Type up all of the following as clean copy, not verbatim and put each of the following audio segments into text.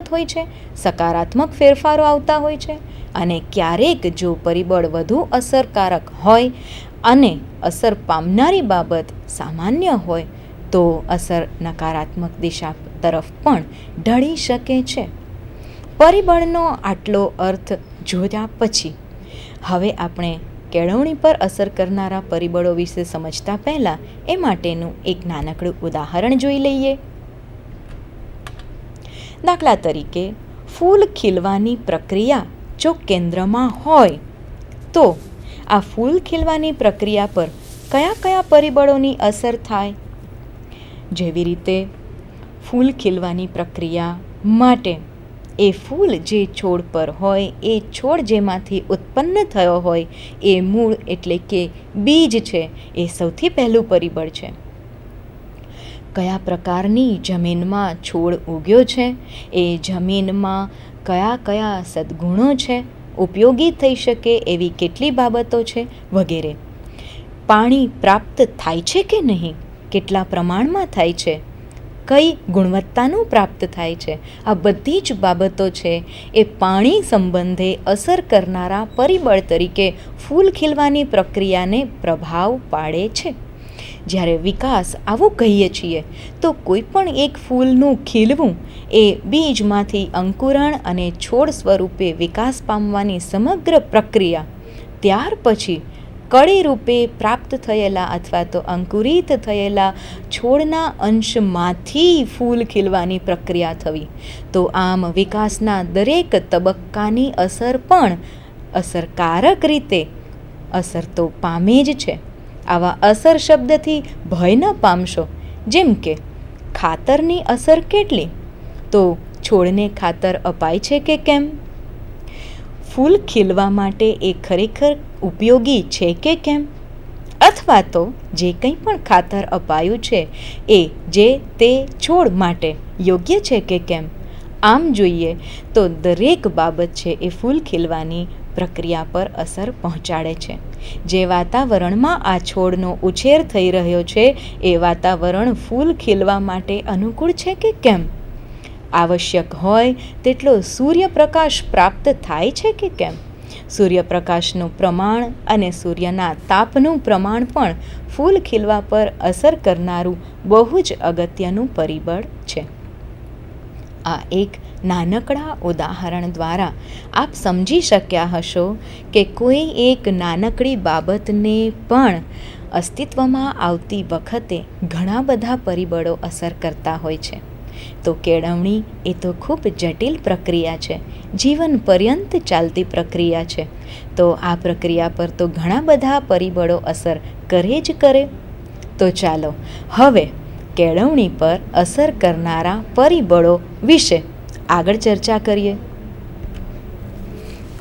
હોય છે, સકારાત્મક ફેરફારો આવતા હોય છે, અને ક્યારેક જો પરિબળ વધુ અસરકારક હોય અને અસર પામનારી બાબત સામાન્ય હોય તો અસર નકારાત્મક દિશા તરફ પણ ઢળી શકે છે. પરિબળનો આટલો અર્થ જોયા પછી હવે આપણે કેળવણી પર અસર કરનારા પરિબળો વિશે સમજતા પહેલાં એ માટેનું એક નાનકડું ઉદાહરણ જોઈ લઈએ. દાખલા તરીકે, ફૂલ ખીલવાની પ્રક્રિયા જો કેન્દ્રમાં હોય તો આ ફૂલ ખીલવાની પ્રક્રિયા પર કયા કયા પરિબળોની અસર થાય? જેવી રીતે ફૂલ ખીલવાની પ્રક્રિયા માટે એ ફૂલ જે છોડ પર હોય, એ છોડ જેમાંથી ઉત્પન્ન થયો હોય એ મૂળ એટલે કે બીજ છે, એ સૌથી પહેલું પરિબળ છે. કયા પ્રકારની જમીનમાં છોડ ઉગ્યો છે, એ જમીનમાં કયા કયા સદ્ગુણો છે, ઉપયોગી થઈ શકે એવી કેટલી બાબતો છે વગેરે. પાણી પ્રાપ્ત થાય છે કે નહીં, કેટલા પ્રમાણમાં થાય છે, કઈ ગુણવત્તાનું પ્રાપ્ત થાય છે, આ બધી જ બાબતો છે એ પાણી સંબંધે અસર કરનારા પરિબળ તરીકે ફૂલ ખીલવાની પ્રક્રિયાને પ્રભાવ પાડે છે. જ્યારે વિકાસ આવું કહીએ છીએ તો કોઈ પણ એક ફૂલનું ખીલવું એ બીજમાંથી અંકુરણ અને છોડ સ્વરૂપે વિકાસ પામવાની સમગ્ર પ્રક્રિયા, ત્યાર પછી કળી રૂપે પ્રાપ્ત થયેલા અથવા તો અંકુરિત થયેલા છોડના અંશમાંથી ફૂલ ખીલવાની પ્રક્રિયા થવી. તો આમ વિકાસના દરેક તબક્કાની અસર પણ અસરકારક રીતે અસર તો પામે જ છે. આવા અસર શબ્દથી ભય ન પામશો. જેમ કે ખાતરની અસર કેટલી? તો છોડને ખાતર અપાય છે કે કેમ? ફૂલ ખીલવા માટે એ ખરેખર ઉપયોગી છે કે કેમ? અથવા તો જે કંઈ પણ ખાતર અપાયું છે એ જે તે છોડ માટે યોગ્ય છે કે કેમ? આમ જોઈએ તો દરેક બાબત છે એ ફૂલ ખીલવાની પ્રક્રિયા પર અસર પહોંચાડે છે. જે વાતાવરણમાં આ છોડનો ઉછેર થઈ રહ્યો છે એ વાતાવરણ ફૂલ ખીલવા માટે અનુકૂળ છે કે કેમ? આવશ્યક હોય તેટલો સૂર્યપ્રકાશ પ્રાપ્ત થાય છે કે કેમ? સૂર્યપ્રકાશનું પ્રમાણ અને સૂર્યના તાપનું પ્રમાણ પણ ફૂલ ખીલવા પર અસર કરનારું બહુ જ અગત્યનું પરિબળ છે. આ એક નાનકડા ઉદાહરણ દ્વારા આપ સમજી શક્યા હશો કે કોઈ એક નાનકડી બાબતને પણ અસ્તિત્વમાં આવતી વખતે ઘણા બધા પરિબળો અસર કરતા હોય છે. તો કેળવણી એ તો ખૂબ જટિલ પ્રક્રિયા છે, જીવન પર્યંત ચાલતી પ્રક્રિયા છે. તો આ પ્રક્રિયા પર તો ઘણા બધા પરિબળો અસર કરે જ કરે. તો ચાલો હવે કેળવણી પર અસર કરનારા પરિબળો વિશે આગળ ચર્ચા કરીએ.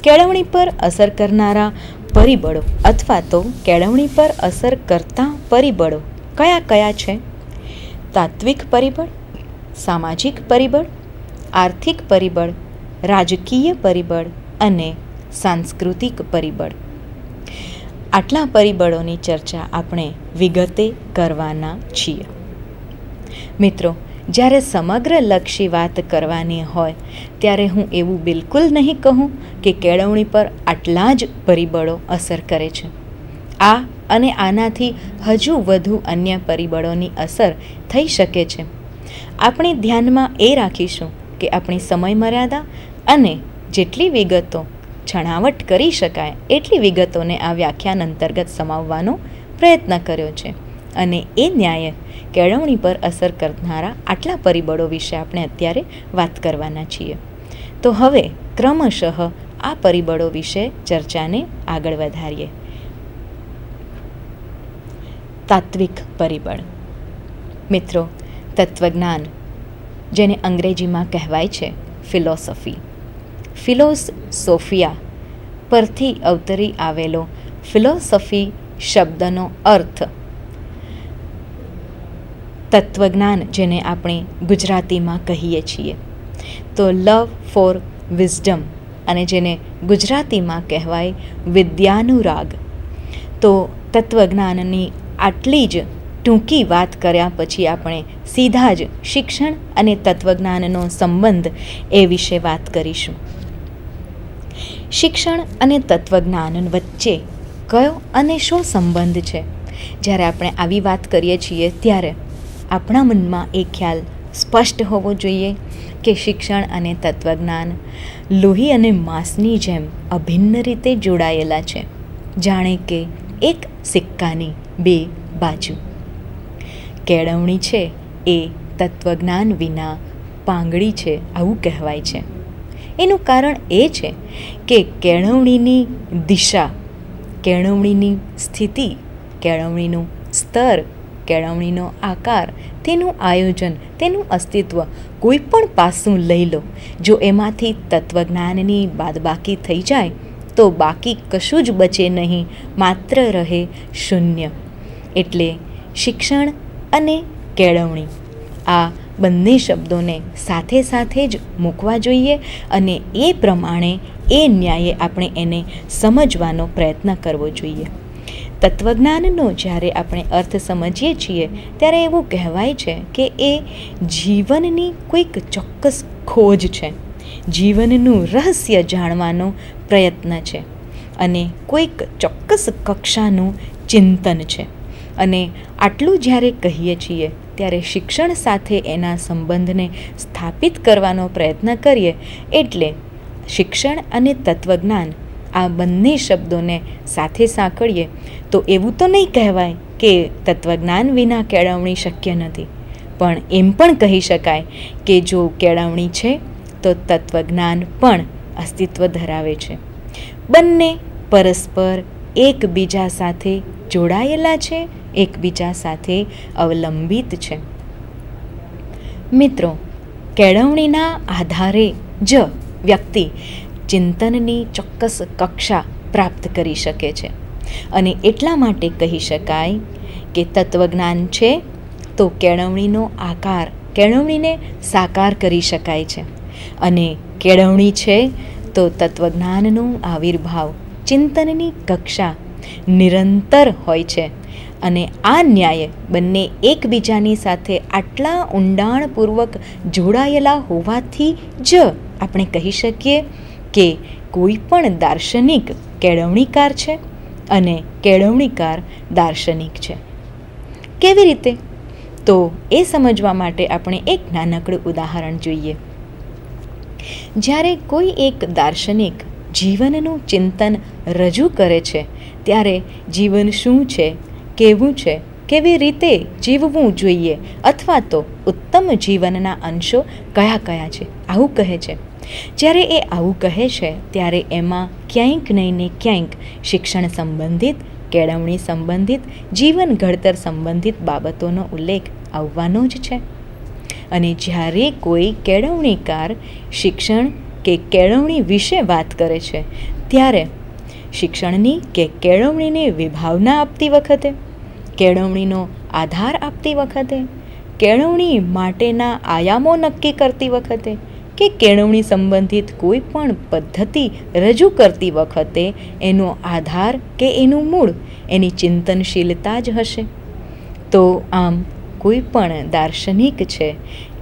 કેળવણી પર અસર કરનારા પરિબળો અથવા તો કેળવણી પર અસર કરતા પરિબળો કયા કયા છે? તાત્વિક પરિબળ, સામાજિક પરિબળ, આર્થિક પરિબળ, રાજકીય પરિબળ અને સાંસ્કૃતિક પરિબળ. આટલા પરિબળોની ચર્ચા આપણે વિગતે કરવાના છીએ. મિત્રો, જ્યારે સમગ્ર લક્ષી વાત કરવાની હોય ત્યારે હું એવું બિલકુલ નહીં કહું કે કેળવણી પર આટલા જ પરિબળો અસર કરે છે. આ અને આનાથી હજુ વધુ અન્ય પરિબળોની અસર થઈ શકે છે. આપણે ધ્યાનમાં એ રાખીશું કે આપણી સમય મર્યાદા અને જેટલી વિગતો છણાવટ કરી શકાય એટલી વિગતોને આ વ્યાખ્યાન અંતર્ગત સમાવવાનો પ્રયત્ન કર્યો છે. અને એ ન્યાયે કેળવણી પર અસર કરનારા આટલા પરિબળો વિશે આપણે અત્યારે વાત કરવાના છીએ. તો હવે ક્રમશઃ આ પરિબળો વિશે ચર્ચાને આગળ વધારીએ. તાત્વિક પરિબળ. મિત્રો, તત્વજ્ઞાન, જેને અંગ્રેજીમાં કહેવાય છે ફિલોસોફી, ફિલોસોફિયા પરથી અવતરી આવેલો ફિલોસોફી શબ્દનો અર્થ તત્વજ્ઞાન, જેને આપણે ગુજરાતીમાં કહીએ છીએ. તો લવ ફોર વિઝડમ, અને જેને ગુજરાતીમાં કહેવાય વિદ્યાનુરાગ. તો તત્વજ્ઞાનની આટલી જ ટૂંકી વાત કર્યા પછી આપણે સીધા જ શિક્ષણ અને તત્વજ્ઞાનનો સંબંધ એ વિશે વાત કરીશું. શિક્ષણ અને તત્વજ્ઞાન વચ્ચે કયો અને શું સંબંધ છે? જ્યારે આપણે આવી વાત કરીએ છીએ ત્યારે આપણા મનમાં એ ખ્યાલ સ્પષ્ટ હોવો જોઈએ કે શિક્ષણ અને તત્વજ્ઞાન લોહી અને માંસની જેમ અભિન્ન રીતે જોડાયેલા છે, જાણે કે એક સિક્કાની બે બાજુ. કેળવણી છે એ તત્વજ્ઞાન વિના પાંગળી છે, આવું કહેવાય છે. એનું કારણ એ છે કે કેળવણીની દિશા, કેળવણીની સ્થિતિ, કેળવણીનું સ્તર, કેળવણીનો આકાર, તેનું આયોજન, તેનું અસ્તિત્વ, કોઈ પણ પાસું લઈ લો, જો એમાંથી તત્વજ્ઞાનની બાદબાકી થઈ જાય તો બાકી કશું જ બચે નહીં, માત્ર રહે શૂન્ય. એટલે શિક્ષણ અને કેળવણી આ બંને શબ્દોને સાથે સાથે જ મૂકવા જોઈએ અને એ પ્રમાણે એ ન્યાયે આપણે એને સમજવાનો પ્રયત્ન કરવો જોઈએ. તત્વજ્ઞાનનો જ્યારે આપણે અર્થ સમજીએ છીએ ત્યારે એવું કહેવાય છે કે એ જીવનની કોઈક ચોક્કસ ખોજ છે, જીવનનું રહસ્ય જાણવાનો પ્રયત્ન છે અને કોઈક ચોક્કસ કક્ષાનું ચિંતન છે. અને આટલું જ્યારે કહીએ છીએ ત્યારે શિક્ષણ સાથે એના સંબંધને સ્થાપિત કરવાનો પ્રયત્ન કરીએ એટલે શિક્ષણ અને તત્વજ્ઞાન આ બંને શબ્દોને સાથે સાંકળીએ તો એવું તો નહીં કહેવાય કે તત્વજ્ઞાન વિના કેળવણી શક્ય નથી, પણ એમ પણ કહી શકાય કે જો કેળવણી છે તો તત્વજ્ઞાન પણ અસ્તિત્વ ધરાવે છે. બંને પરસ્પર એકબીજા સાથે જોડાયેલા છે, એકબીજા સાથે અવલંબિત છે. મિત્રો, કેળવણીના આધારે જ વ્યક્તિ ચિંતનની ચોક્કસ કક્ષા પ્રાપ્ત કરી શકે છે અને એટલા માટે કહી શકાય કે તત્વજ્ઞાન છે તો કેળવણીનો આકાર, કેળવણીને સાકાર કરી શકાય છે અને કેળવણી છે તો તત્વજ્ઞાનનો આવિર્ભાવ, ચિંતનની કક્ષા નિરંતર હોય છે. અને આ ન્યાય બંને એકબીજાની સાથે આટલા ઊંડાણપૂર્વક જોડાયેલા હોવાથી જ આપણે કહી શકીએ કે કોઈ પણ દાર્શનિક કેળવણીકાર છે અને કેળવણીકાર દાર્શનિક છે. કેવી રીતે? તો એ સમજવા માટે આપણે એક નાનકડું ઉદાહરણ જોઈએ. જ્યારે કોઈ એક દાર્શનિક જીવનનું ચિંતન રજૂ કરે છે ત્યારે જીવન શું છે, કેવું છે, કેવી રીતે જીવવું જોઈએ અથવા તો ઉત્તમ જીવનના અંશો કયા કયા છે, આવું કહે છે. જ્યારે એ આવું કહે છે ત્યારે એમાં ક્યાંક નહીં ને ક્યાંક શિક્ષણ સંબંધિત, કેળવણી સંબંધિત, જીવન ઘડતર સંબંધિત બાબતોનો ઉલ્લેખ આવવાનો જ છે. અને જ્યારે કોઈ કેળવણીકાર શિક્ષણ કે કેળવણી વિશે વાત કરે છે ત્યારે શિક્ષણની કે કેળવણીને વિભાવના આપતી વખતે, કેળવણીનો આધાર આપતી વખતે, કેળવણી માટેના આયામો નક્કી કરતી વખતે કે કેળવણી સંબંધિત કોઈ પણ પદ્ધતિ રજૂ કરતી વખતે એનો આધાર કે એનું મૂળ એની ચિંતનશીલતા જ હશે. તો આમ કોઈ પણ દાર્શનિક છે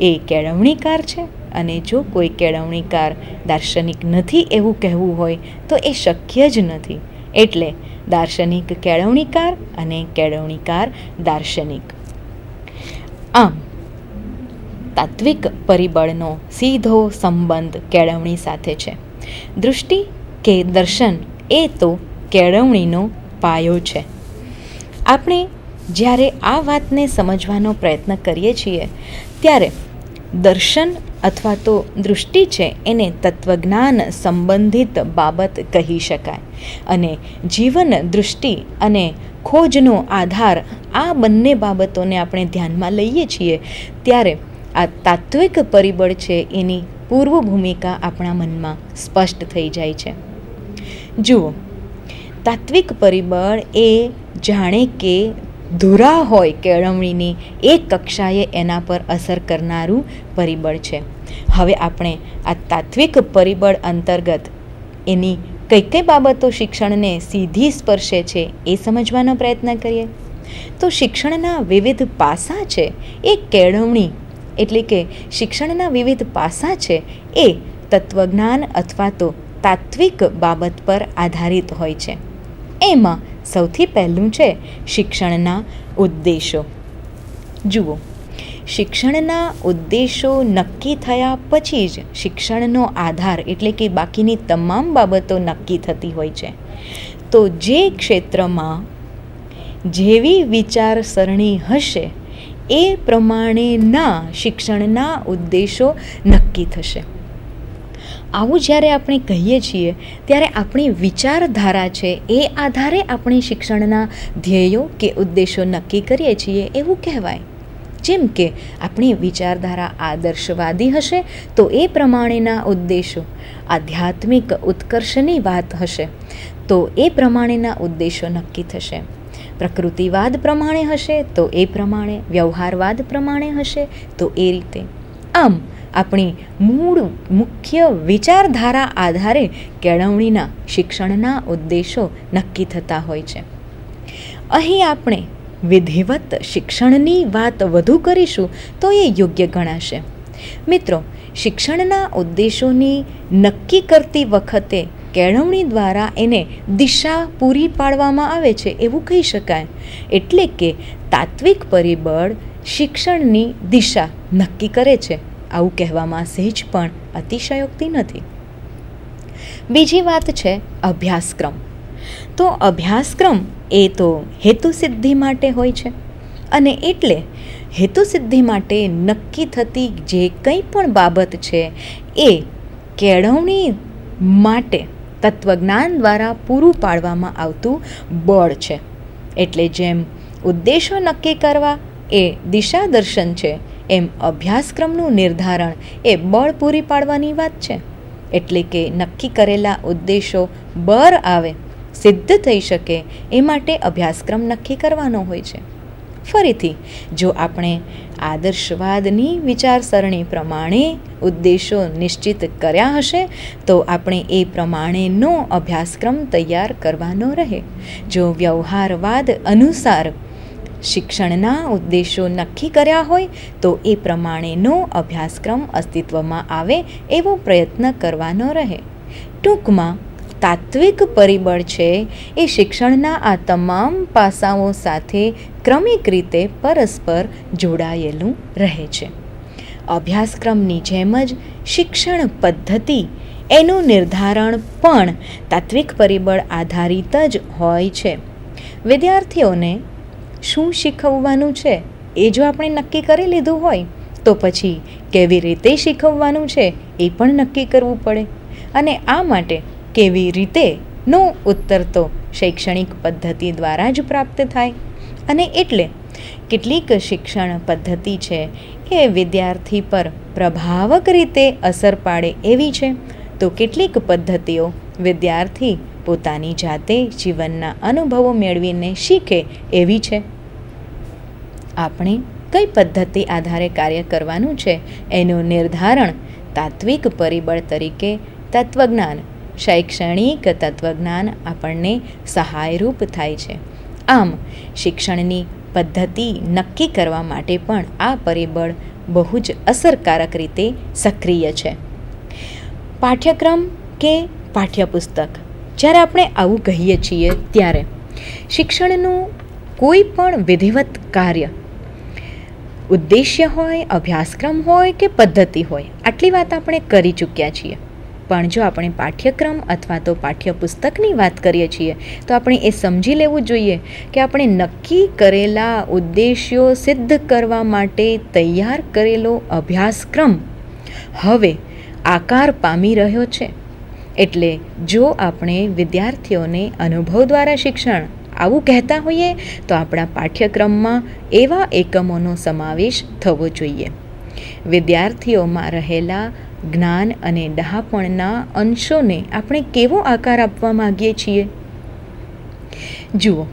એ કેળવણીકાર છે અને જો કોઈ કેળવણીકાર દાર્શનિક નથી એવું કહેવું હોય તો એ શક્ય જ નથી. એટલે દાર્શનિક કેળવણીકાર અને કેળવણીકાર દાર્શનિક. આમ તાત્વિક પરિબળનો સીધો સંબંધ કેળવણી સાથે છે. દૃષ્ટિ કે દર્શન એ તો કેળવણીનો પાયો છે. આપણે જ્યારે આ વાતને સમજવાનો પ્રયત્ન કરીએ છીએ ત્યારે દર્શન અથવા તો દૃષ્ટિ છે એને તત્વજ્ઞાન સંબંધિત બાબત કહી શકાય અને જીવન દૃષ્ટિ અને ખોજનો આધાર આ બંને બાબતોને આપણે ધ્યાનમાં લઈએ છીએ ત્યારે આ તાત્વિક પરિબળ છે એની પૂર્વ ભૂમિકા આપણા મનમાં સ્પષ્ટ થઈ જાય છે. જુઓ, તાત્વિક પરિબળ એ જાણે કે ધુરા હોય કેળવણીની એક કક્ષાએ એના પર અસર કરનારું પરિબળ છે. હવે આપણે આ તાત્વિક પરિબળ અંતર્ગત એની કઈ કઈ બાબતો શિક્ષણને સીધી સ્પર્શે છે એ સમજવાનો પ્રયત્ન કરીએ. તો શિક્ષણના વિવિધ પાસા છે એ કેળવણી એટલે કે શિક્ષણના વિવિધ પાસા છે એ તત્વજ્ઞાન અથવા તો તાત્વિક બાબત પર આધારિત હોય છે. એમાં સૌથી પહેલું છે શિક્ષણના ઉદ્દેશો. જુઓ, શિક્ષણના ઉદ્દેશો નક્કી થયા પછી જ શિક્ષણનો આધાર એટલે કે બાકીની તમામ બાબતો નક્કી થતી હોય છે. તો જે ક્ષેત્રમાં જેવી વિચારસરણી હશે એ પ્રમાણેના શિક્ષણના ઉદ્દેશો નક્કી થશે. આવું જ્યારે આપણે કહીએ છીએ ત્યારે આપણી વિચારધારા છે એ આધારે આપણે શિક્ષણના ધ્યેયો કે ઉદ્દેશો નક્કી કરીએ છીએ એવું કહેવાય. જેમ કે આપણી વિચારધારા આદર્શવાદી હશે તો એ પ્રમાણેના ઉદ્દેશો, આધ્યાત્મિક ઉત્કર્ષની વાત હશે તો એ પ્રમાણેના ઉદ્દેશો નક્કી થશે. પ્રકૃતિવાદ પ્રમાણે હશે તો એ પ્રમાણે, વ્યવહારવાદ પ્રમાણે હશે તો એ રીતે. આમ આપણી મૂળ મુખ્ય વિચારધારા આધારે કેળવણીના શિક્ષણના ઉદ્દેશો નક્કી થતા હોય છે. અહીં આપણે વિધિવત શિક્ષણની વાત વધુ કરીશું તો એ યોગ્ય ગણાશે. મિત્રો, શિક્ષણના ઉદ્દેશોની નક્કી કરતી વખતે કેળવણી દ્વારા એને દિશા પૂરી પાડવામાં આવે છે એવું કહી શકાય. એટલે કે તાત્વિક પરિબળ શિક્ષણની દિશા નક્કી કરે છે. આવું કહેવામાં સહેજ પણ અતિશયોક્તિ નથી. બીજી વાત છે અભ્યાસક્રમ. તો અભ્યાસક્રમ એ તો હેતુસિદ્ધિ માટે હોય છે અને એટલે હેતુસિદ્ધિ માટે નક્કી થતી જે કંઈ પણ બાબત છે એ કેળવણી માટે તત્વજ્ઞાન દ્વારા પૂરું પાડવામાં આવતું બળ છે. એટલે જેમ ઉદ્દેશો નક્કી કરવા એ દિશા દર્શન છે, એમ અભ્યાસક્રમનું નિર્ધારણ એ બળ પૂરી પાડવાની વાત છે. એટલે કે નક્કી કરેલા ઉદ્દેશો બર આવે, સિદ્ધ થઈ શકે એ માટે અભ્યાસક્રમ નક્કી કરવાનો હોય છે. ફરીથી, જો આપણે આદર્શવાદની વિચારસરણી પ્રમાણે ઉદ્દેશો નિશ્ચિત કર્યા હશે તો આપણે એ પ્રમાણેનો અભ્યાસક્રમ તૈયાર કરવાનો રહે. જો વ્યવહારવાદ અનુસાર શિક્ષણના ઉદ્દેશો નક્કી કર્યા હોય તો એ પ્રમાણેનો અભ્યાસક્રમ અસ્તિત્વમાં આવે એવો પ્રયત્ન કરવાનો રહે. ટૂંકમાં તાત્વિક પરિબળ છે એ શિક્ષણના આ તમામ પાસાઓ સાથે ક્રમિક રીતે પરસ્પર જોડાયેલું રહે છે. અભ્યાસક્રમની જેમ જ શિક્ષણ પદ્ધતિ એનું નિર્ધારણ પણ તાત્વિક પરિબળ આધારિત જ હોય છે. વિદ્યાર્થીઓને શું શીખવવાનું છે એ જો આપણે નક્કી કરી લીધું હોય તો પછી કેવી રીતે શીખવવાનું છે એ પણ નક્કી કરવું પડે. અને આ માટે કેવી રીતેનો ઉત્તર તો શૈક્ષણિક પદ્ધતિ દ્વારા જ પ્રાપ્ત થાય. અને એટલે કેટલીક શિક્ષણ પદ્ધતિ છે એ વિદ્યાર્થી પર પ્રભાવક રીતે અસર પાડે એવી છે, તો કેટલીક પદ્ધતિઓ વિદ્યાર્થી પોતાની જાતે જીવનના અનુભવો મેળવીને શીખે એવી છે. આપણે કઈ પદ્ધતિ આધારે કાર્ય કરવાનું છે એનું નિર્ધારણ તાત્વિક પરિબળ તરીકે તત્વજ્ઞાન, શૈક્ષણિક તત્વજ્ઞાન આપણને સહાયરૂપ થાય છે. આમ શિક્ષણની પદ્ધતિ નક્કી કરવા માટે પણ આ પરિબળ બહુ જ અસરકારક રીતે સક્રિય છે. પાઠ્યક્રમ કે પાઠ્યપુસ્તક, જ્યારે આપણે આવું કહીએ છીએ ત્યારે શિક્ષણનું કોઈ પણ વિધિવત કાર્ય, ઉદ્દેશ્ય હોય, અભ્યાસક્રમ હોય કે પદ્ધતિ હોય, આટલી વાત આપણે કરી ચૂક્યા છીએ. પણ જો આપણે પાઠ્યક્રમ અથવા તો પાઠ્યપુસ્તકની વાત કરીએ છીએ તો આપણે એ સમજી લેવું જોઈએ કે આપણે નક્કી કરેલા ઉદ્દેશ્યો સિદ્ધ કરવા માટે તૈયાર કરેલો અભ્યાસક્રમ હવે આકાર પામી રહ્યો છે. એટલે જો આપણે વિદ્યાર્થીઓને અનુભવ દ્વારા શિક્ષણ આવું કહેતા હોઈએ તો આપણા પાઠ્યક્રમમાં એવા એકમોનો સમાવેશ થવો જોઈએ. વિદ્યાર્થીઓમાં રહેલા જ્ઞાન અને ડહાપણના અંશોને આપણે કેવો આકાર આપવા માગીએ છીએ? જુઓ,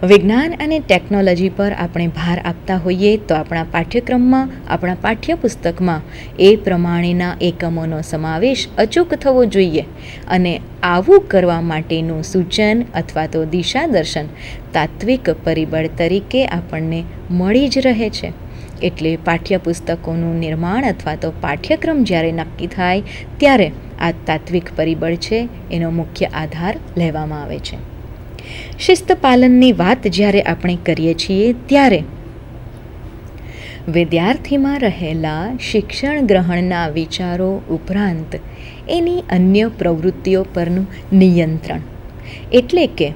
વિજ્ઞાન અને ટેકનોલોજી પર આપણે ભાર આપતા હોઈએ તો આપણા પાઠ્યક્રમમાં, આપણા પાઠ્યપુસ્તકમાં એ પ્રમાણેના એકમોનો સમાવેશ અચૂક થવો જોઈએ અને આવું કરવા માટેનું સૂચન અથવા તો દિશા દર્શન તાત્વિક પરિબળ તરીકે આપણને મળી જ રહે છે. એટલે પાઠ્યપુસ્તકોનું નિર્માણ અથવા તો પાઠ્યક્રમ જ્યારે નક્કી થાય ત્યારે આ તાત્વિક પરિબળ છે એનો મુખ્ય આધાર લેવામાં આવે છે. શિસ્ત પાલનની વાત જ્યારે આપણે કરીએ છીએ ત્યારે વિદ્યાર્થીમાં રહેલા શિક્ષણ ગ્રહણના વિચારો ઉપરાંત એની અન્ય પ્રવૃત્તિઓ પરનું નિયંત્રણ, એટલે કે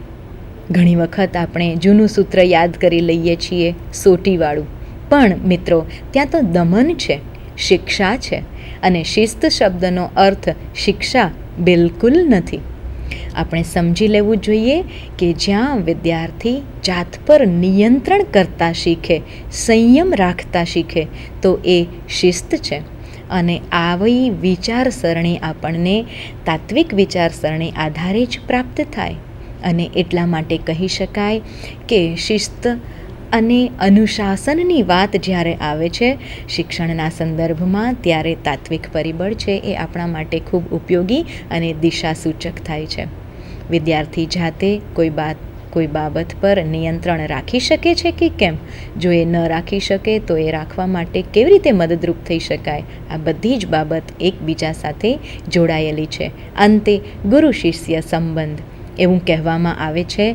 ઘણી વખત આપણે જૂનું સૂત્ર યાદ કરી લઈએ છીએ સોટીવાળું, પણ મિત્રો ત્યાં તો દમન છે, શિક્ષા છે અને શિસ્ત શબ્દનો અર્થ શિક્ષા બિલકુલ નથી. આપણે સમજી લેવું જોઈએ કે જ્યાં વિદ્યાર્થી જાત પર નિયંત્રણ કરતા શીખે, સંયમ રાખતા શીખે તો એ શિસ્ત છે. અને આવી વિચારસરણી આપણને તાત્વિક વિચારસરણી આધારે જ પ્રાપ્ત થાય. અને એટલા માટે કહી શકાય કે શિસ્ત અને અનુશાસનની વાત જ્યારે આવે છે શિક્ષણના સંદર્ભમાં, ત્યારે તાત્વિક પરિબળ છે એ આપણા માટે ખૂબ ઉપયોગી અને દિશાસૂચક થાય છે. વિદ્યાર્થી જાતે કોઈ બાબત પર નિયંત્રણ રાખી શકે છે કે કેમ? જો એ ન રાખી શકે તો એ રાખવા માટે કેવી રીતે મદદરૂપ થઈ શકાય? આ બધી જ બાબત એકબીજા સાથે જોડાયેલી છે. અંતે ગુરુ શિષ્ય સંબંધ, એવું કહેવામાં આવે છે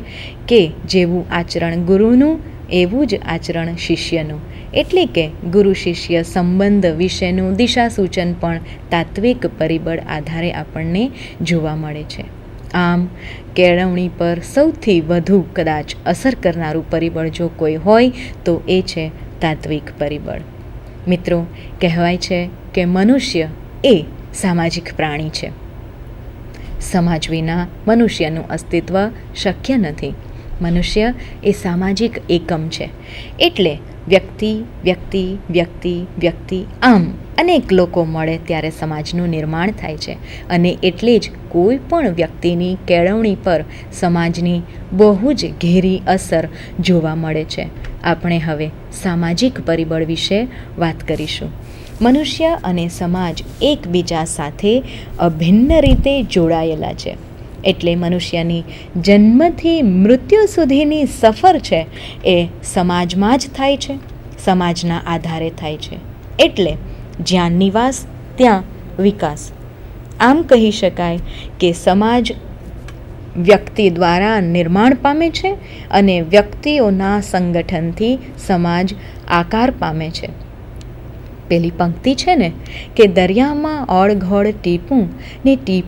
કે જેવું આચરણ ગુરુનું એવું જ આચરણ શિષ્યનું. એટલે કે ગુરુ શિષ્ય સંબંધ વિશેનું દિશાસૂચન પણ તાત્વિક પરિબળ આધારે આપણને જોવા મળે છે. આમ કેળવણી પર સૌથી વધુ કદાચ અસર કરનારું પરિબળ જો કોઈ હોય તો એ છે તાત્વિક પરિબળ. મિત્રો, કહેવાય છે કે મનુષ્ય એ સામાજિક પ્રાણી છે. સમાજ વિના મનુષ્યનું અસ્તિત્વ શક્ય નથી. મનુષ્ય એ સામાજિક એકમ છે. એટલે વ્યક્તિ વ્યક્તિ વ્યક્તિ વ્યક્તિ આમ અનેક લોકો મળે ત્યારે સમાજનું નિર્માણ થાય છે. અને એટલે જ કોઈ પણ વ્યક્તિની કેળવણી પર સમાજની બહુ જ ઘેરી અસર જોવા મળે છે. આપણે હવે સામાજિક પરિબળ વિશે વાત કરીશું. મનુષ્ય અને સમાજ એકબીજા સાથે અભિન્ન રીતે જોડાયેલા છે. એટલે મનુષ્યની જન્મથી મૃત્યુ સુધીની સફર છે એ સમાજમાં જ થાય છે, સમાજના આધારે થાય છે. એટલે જ્યાં નિવાસ ત્યાં વિકાસ. આમ કહી શકાય કે સમાજ વ્યક્તિ દ્વારા નિર્માણ પામે છે અને વ્યક્તિઓના સંગઠનથી સમાજ આકાર પામે છે. પેલી પંક્તિ છે ને કે દરિયામાં ઓળઘોળ ટીપું ને ટીપા